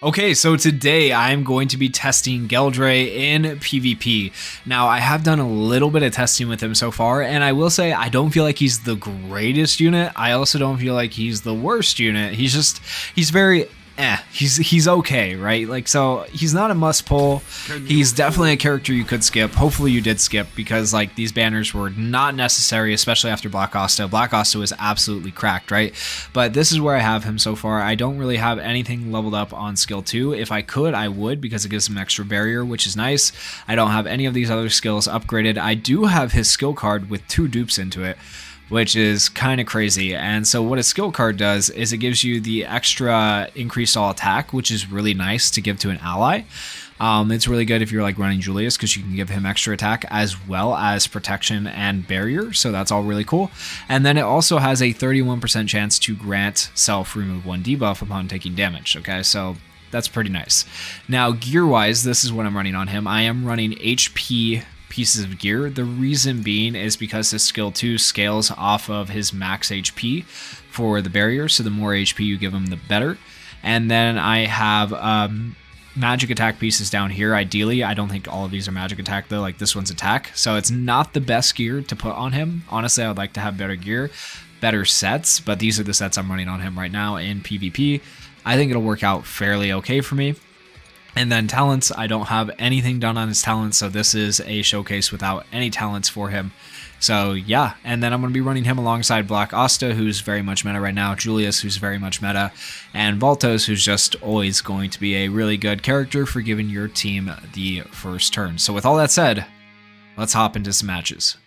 Okay, so today I'm going to be testing Gueldre in PvP. Now, I have done a little bit of testing with him so far, and I will say I don't feel like he's the greatest unit. I also don't feel like he's the worst unit. He's very he's okay, right? Like, so he's not a must pull. He's definitely a character you could skip. Hopefully you did skip, because like these banners were not necessary, especially after Black Asta. Black Asta was absolutely cracked, right? But this is where I have him so far. I don't really have anything leveled up on skill 2. If I could, I would, because it gives him extra barrier, which is nice. I don't have any of these other skills upgraded. I do have his skill card with 2 dupes into it, which is kind of crazy. And so what a skill card does is it gives you the extra increased all attack, which is really nice to give to an ally. It's really good if you're like running Julius, because you can give him extra attack as well as protection and barrier, so that's all really cool. And then it also has a 31% chance to grant self remove 1 debuff upon taking damage. Okay, so that's pretty nice. Now gear wise, this is what I'm running on him. I am running HP pieces of gear. The reason being is because his skill 2 scales off of his max HP for the barrier, so the more HP you give him, the better. And then I have magic attack pieces down here. Ideally, I don't think all of these are magic attack though, like this one's attack, so it's not the best gear to put on him. Honestly, I would like to have better gear, better sets, but these are the sets I'm running on him right now in PvP. I think it'll work out fairly okay for me. And then talents, I don't have anything done on his talents, so this is a showcase without any talents for him. So yeah, and then I'm going to be running him alongside Black Asta, who's very much meta right now, Julius, who's very much meta, and Valtos, who's just always going to be a really good character for giving your team the first turn. So with all that said, let's hop into some matches.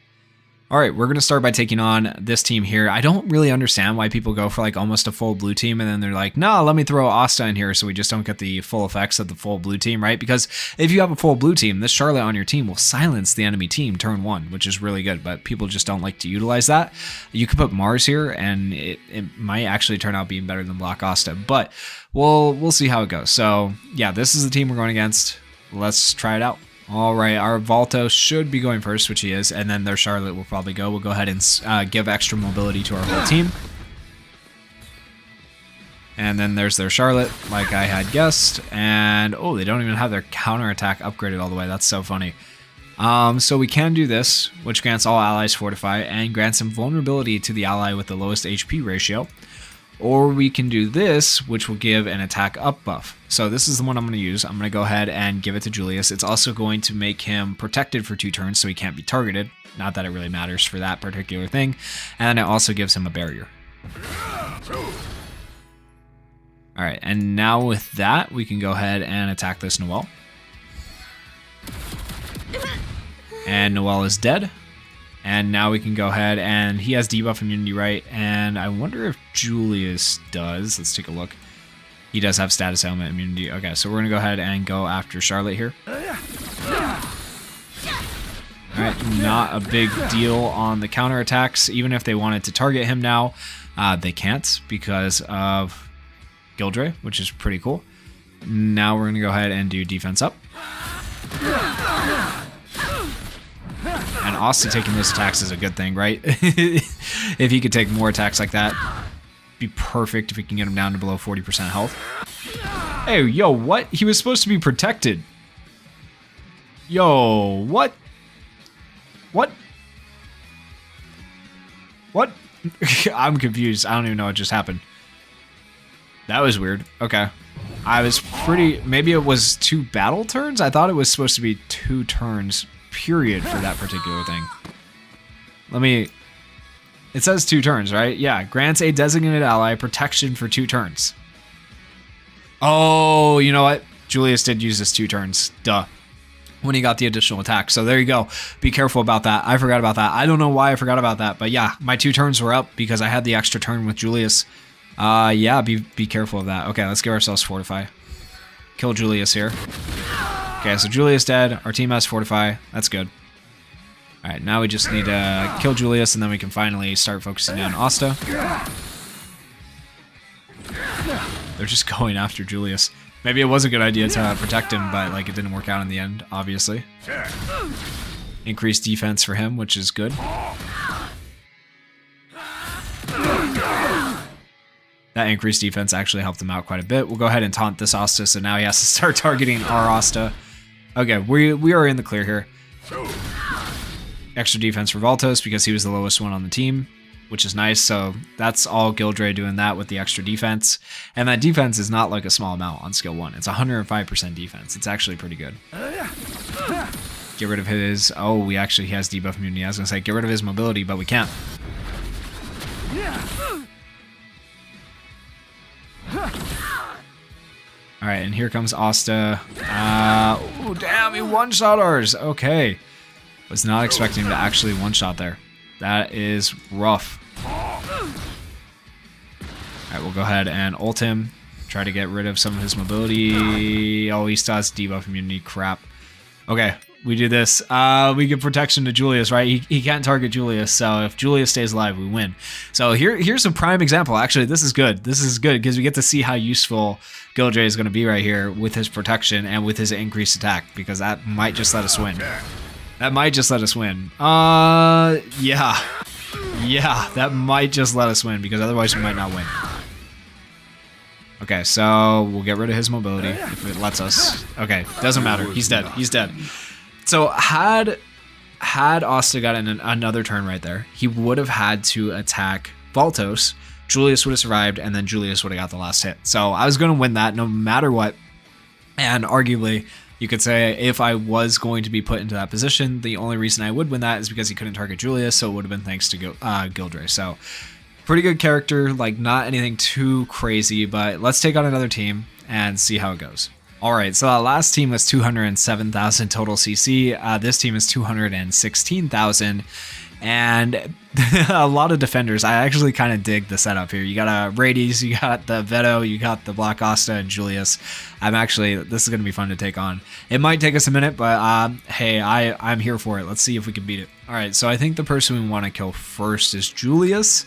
All right, we're going to start by taking on this team here. I don't really understand why people go for like almost a full blue team and then they're like, no, let me throw Asta in here so we just don't get the full effects of the full blue team, right? Because if you have a full blue team, this Charlotte on your team will silence the enemy team turn 1, which is really good, but people just don't like to utilize that. You could put Mars here and it might actually turn out being better than Black Asta, but we'll see how it goes. So yeah, this is the team we're going against. Let's try it out. All right, our Valtos should be going first, which he is, and then their Charlotte will probably go. We'll go ahead and give extra mobility to our whole team. And then there's their Charlotte, like I had guessed. And, oh, they don't even have their counterattack upgraded all the way. That's so funny. So we can do this, which grants all allies Fortify and grants invulnerability to the ally with the lowest HP ratio. Or we can do this, which will give an attack up buff. So this is the one I'm going to use. I'm going to go ahead and give it to Julius. It's also going to make him protected for 2 turns, so he can't be targeted. Not that it really matters for that particular thing. And it also gives him a barrier. Alright, and now with that, we can go ahead and attack this Noelle. And Noelle is dead. And now we can go ahead, and he has debuff immunity, right? And I wonder if Julius does. Let's take a look. He does have status element immunity. Okay, so we're going to go ahead and go after Charlotte here. Alright, not a big deal on the counterattacks. Even if they wanted to target him now, they can't because of Gueldre, which is pretty cool. Now we're going to go ahead and do defense up. And Asta taking those attacks is a good thing, right? If he could take more attacks like that, be perfect if we can get him down to below 40% health. Hey, yo, what? He was supposed to be protected. Yo, what? What? What? I'm confused. I don't even know what just happened. That was weird. Okay. I was pretty... Maybe it was 2 battle turns? I thought it was supposed to be 2 turns period for that particular thing. Let me... It says 2 turns, right? Yeah. Grants a designated ally protection for 2 turns. Oh, you know what? Julius did use this 2 turns. Duh. When he got the additional attack. So there you go. Be careful about that. I forgot about that. I don't know why I forgot about that. But yeah, my 2 turns were up because I had the extra turn with Julius. Yeah, be careful of that. Okay, let's give ourselves Fortify. Kill Julius here. Okay, so Julius dead. Our team has Fortify. That's good. Alright, now we just need to kill Julius, and then we can finally start focusing on Asta. They're just going after Julius. Maybe it was a good idea to protect him, but like it didn't work out in the end, obviously. Increased defense for him, which is good. That increased defense actually helped him out quite a bit. We'll go ahead and taunt this Asta, so now he has to start targeting our Asta. Okay, we are in the clear here. Extra defense for Valtos because he was the lowest one on the team, which is nice. So that's all Gueldre doing that with the extra defense. And that defense is not like a small amount on skill 1. It's 105% defense. It's actually pretty good. Get rid of his... Oh, he has debuff immunity. I was going to say get rid of his mobility, but we can't. Alright, and here comes Asta. Oh, damn, he one-shot ours. Okay. Was not expecting to actually one-shot there. That is rough. Alright, we'll go ahead and ult him. Try to get rid of some of his mobility. Oh, he still has debuff immunity. Crap. Okay, we do this. We give protection to Julius, right? He can't target Julius, so if Julius stays alive, we win. So here's a prime example. Actually, this is good. This is good because we get to see how useful Gueldre is going to be right here with his protection and with his increased attack, because that might just let us win. That might just let us win. Yeah. Yeah, that might just let us win, because otherwise we might not win. Okay, so we'll get rid of his mobility if it lets us. Okay, doesn't matter. He's dead. He's dead. So had Asta gotten another turn right there, he would have had to attack Valtos. Julius would have survived, and then Julius would have got the last hit. So I was going to win that no matter what. And arguably, you could say if I was going to be put into that position, the only reason I would win that is because he couldn't target Julius, so it would have been thanks to Gueldre. So pretty good character, like not anything too crazy, but let's take on another team and see how it goes. All right, so that last team was 207,000 total CC. This team is 216,000. And a lot of defenders. I actually kind of dig the setup here. You got Rades, you got the Veto, you got the Black Asta and Julius. This is going to be fun to take on. It might take us a minute, but hey, I'm here for it. Let's see if we can beat it. All right, so I think the person we want to kill first is Julius.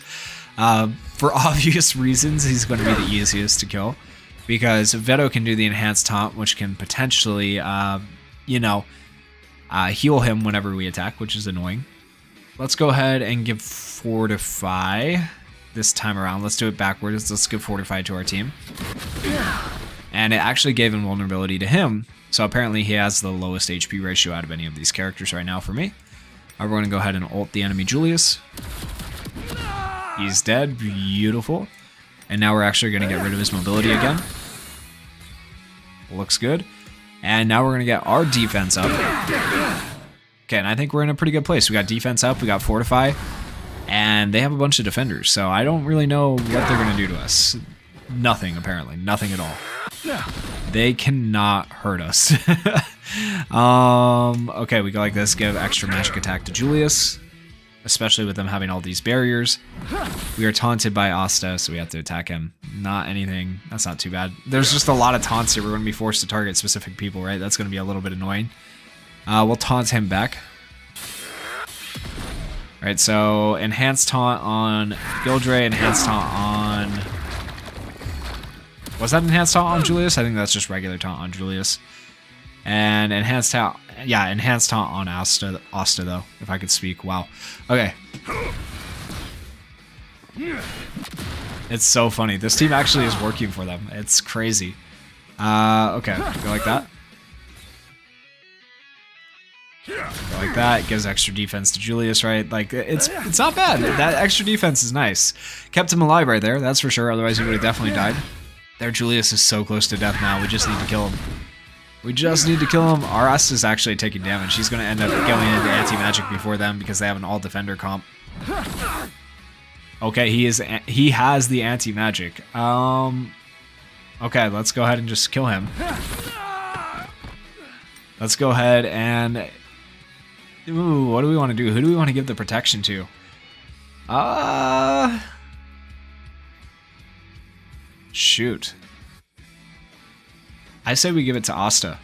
For obvious reasons, he's going to be the easiest to kill, because Veto can do the enhanced taunt, which can potentially, heal him whenever we attack, which is annoying. Let's go ahead and give Fortify this time around. Let's do it backwards. Let's give Fortify to our team. And it actually gave invulnerability to him. So apparently he has the lowest HP ratio out of any of these characters right now for me. We're going to go ahead and ult the enemy Julius. He's dead. Beautiful. And now we're actually going to get rid of his mobility again. Looks good. And now we're going to get our defense up. Okay, and I think we're in a pretty good place. We got defense up, we got Fortify, and they have a bunch of defenders, so I don't really know what they're going to do to us. Nothing, apparently. Nothing at all. They cannot hurt us. Okay, we go like this. Give extra magic attack to Julius, especially with them having all these barriers. We are taunted by Asta, so we have to attack him. Not anything. That's not too bad. There's just a lot of taunts here. We're going to be forced to target specific people, right? That's going to be a little bit annoying. We'll taunt him back. Alright, so enhanced taunt on Gueldre, enhanced taunt on... Was that enhanced taunt on Julius? I think that's just regular taunt on Julius. And enhanced taunt... Yeah, enhanced taunt on Asta though, if I could speak. Wow. Okay. It's so funny. This team actually is working for them. It's crazy. Okay, go like that. Go like that. It gives extra defense to Julius, right? Like, it's not bad. That extra defense is nice. Kept him alive right there, that's for sure. Otherwise, he would have definitely died. There, Julius is so close to death now. We just need to kill him. We just need to kill him. Our Asta is actually taking damage. He's going to end up going into anti-magic before them because they have an all-defender comp. Okay, he has the anti-magic. Okay, let's go ahead and just kill him. Let's go ahead and... Ooh, what do we want to do? Who do we want to give the protection to? Shoot. I say we give it to Asta.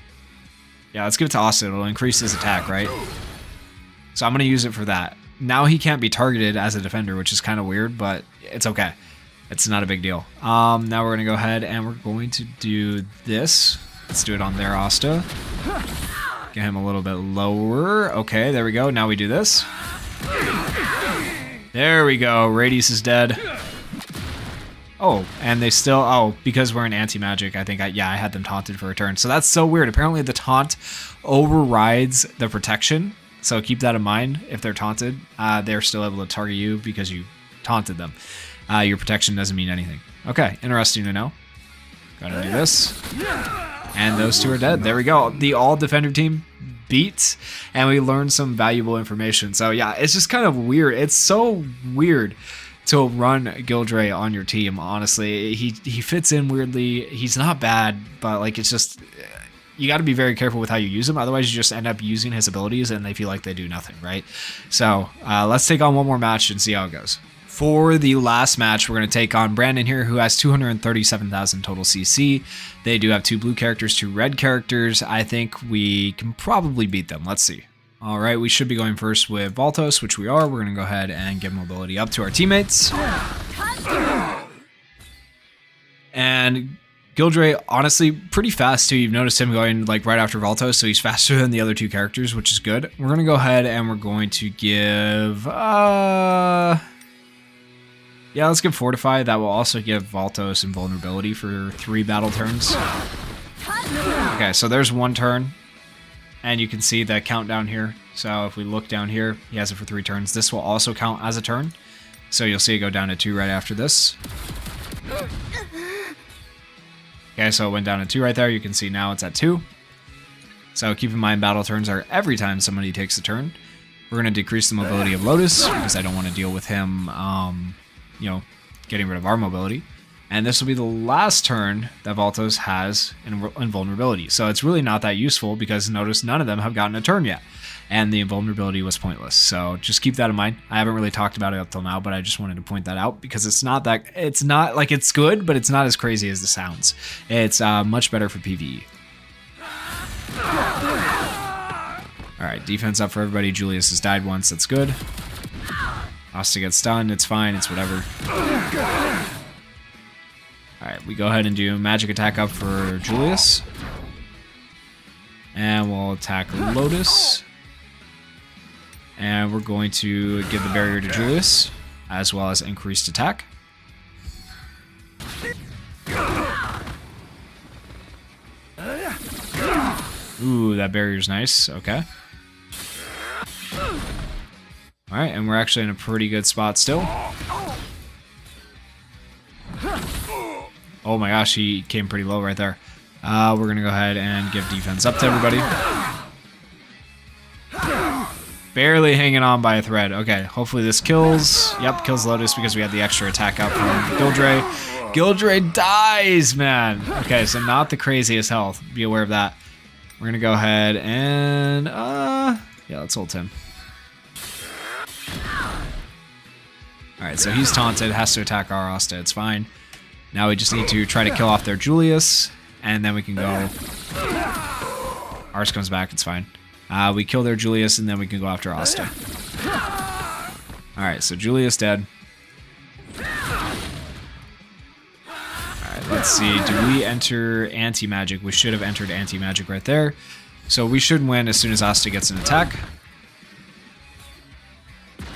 Yeah, let's give it to Asta. It'll increase his attack, right? So I'm going to use it for that. Now he can't be targeted as a defender, which is kind of weird, but it's okay. It's not a big deal. Now we're going to go ahead and we're going to do this. Let's do it on their Asta. Get him a little bit lower. Okay, there we go. Now we do this. There we go. Radius is dead. Oh, and they still, oh, because we're in anti-magic, I think, I had them taunted for a turn. So that's so weird. Apparently the taunt overrides the protection. So keep that in mind. If they're taunted, they're still able to target you because you taunted them. Your protection doesn't mean anything. Okay, interesting to know. Gotta do this. And those two are dead. There we go. The all defender team beat, and we learned some valuable information. So yeah, it's just kind of weird. It's so weird to run Gueldre on your team, honestly. He fits in weirdly. He's not bad, but like it's just, you got to be very careful with how you use him. Otherwise, you just end up using his abilities and they feel like they do nothing, right? So let's take on one more match and see how it goes. For the last match, we're going to take on Brandon here, who has 237,000 total CC. They do have 2 blue characters, 2 red characters. I think we can probably beat them. Let's see. All right, we should be going first with Valtos, which we are. We're going to go ahead and give mobility up to our teammates. And Gueldre, honestly, pretty fast too. You've noticed him going like right after Valtos, so he's faster than the other 2 characters, which is good. We're going to go ahead and we're going to give... yeah, let's give Fortify. That will also give Valtos invulnerability for 3 battle turns. Okay, so there's 1 turn. And you can see that countdown here. So if we look down here, he has it for 3 turns. This will also count as a turn. So you'll see it go down to 2 right after this. Okay, so it went down to 2 right there. You can see now it's at 2. So keep in mind, battle turns are every time somebody takes a turn. We're going to decrease the mobility of Lotus because I don't want to deal with him, you know, getting rid of our mobility. And this will be the last turn that Valtos has in invulnerability. So it's really not that useful because notice none of them have gotten a turn yet. And the invulnerability was pointless. So just keep that in mind. I haven't really talked about it up till now, but I just wanted to point that out because it's not like it's good, but it's not as crazy as it sounds. It's much better for PvE. All right, defense up for everybody. Julius has died once. That's good. Asta gets stunned. It's fine. It's whatever. Alright, we go ahead and do magic attack up for Julius. And we'll attack Lotus. And we're going to give the barrier to Julius, as well as increased attack. Ooh, that barrier's nice. Okay. Alright, and we're actually in a pretty good spot still. Oh my gosh, he came pretty low right there. We're going to go ahead and give defense up to everybody. Barely hanging on by a thread. Okay, hopefully this kills. Yep, kills Lotus because we had the extra attack up from Gueldre. Gueldre dies, man. Okay, so not the craziest health. Be aware of that. We're going to go ahead and... yeah, let's ult him. Alright, so he's taunted. Has to attack our Asta. It's fine. Now we just need to try to kill off their Julius, and then we can go... Ours comes back, it's fine. We kill their Julius, and then we can go after Asta. Alright, so Julius dead. Alright, let's see. Do we enter anti-magic? We should have entered anti-magic right there. So we should win as soon as Asta gets an attack.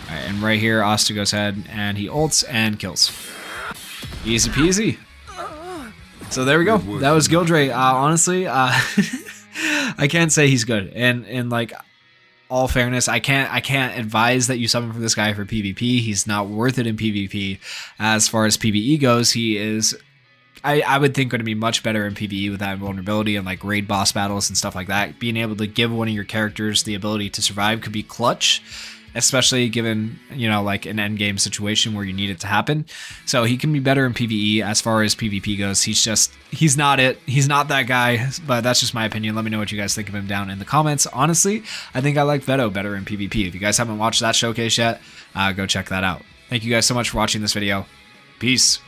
Alright, and right here, Asta goes ahead, and he ults and kills. Easy peasy. So there we go. That was Gueldre. Honestly, I can't say he's good. And in like all fairness, I can't advise that you summon for this guy for PvP. He's not worth it in PvP. As far as PvE goes, he is, I would think, going to be much better in PvE with that vulnerability and like raid boss battles and stuff like that. Being able to give one of your characters the ability to survive could be clutch. Especially given, you know, like an end game situation where you need it to happen. So he can be better in PvE. As far as PvP goes, he's not it. He's not that guy, but that's just my opinion. Let me know what you guys think of him down in the comments. Honestly, I think I like Veto better in PvP. If you guys haven't watched that showcase yet, go check that out. Thank you guys so much for watching this video. Peace.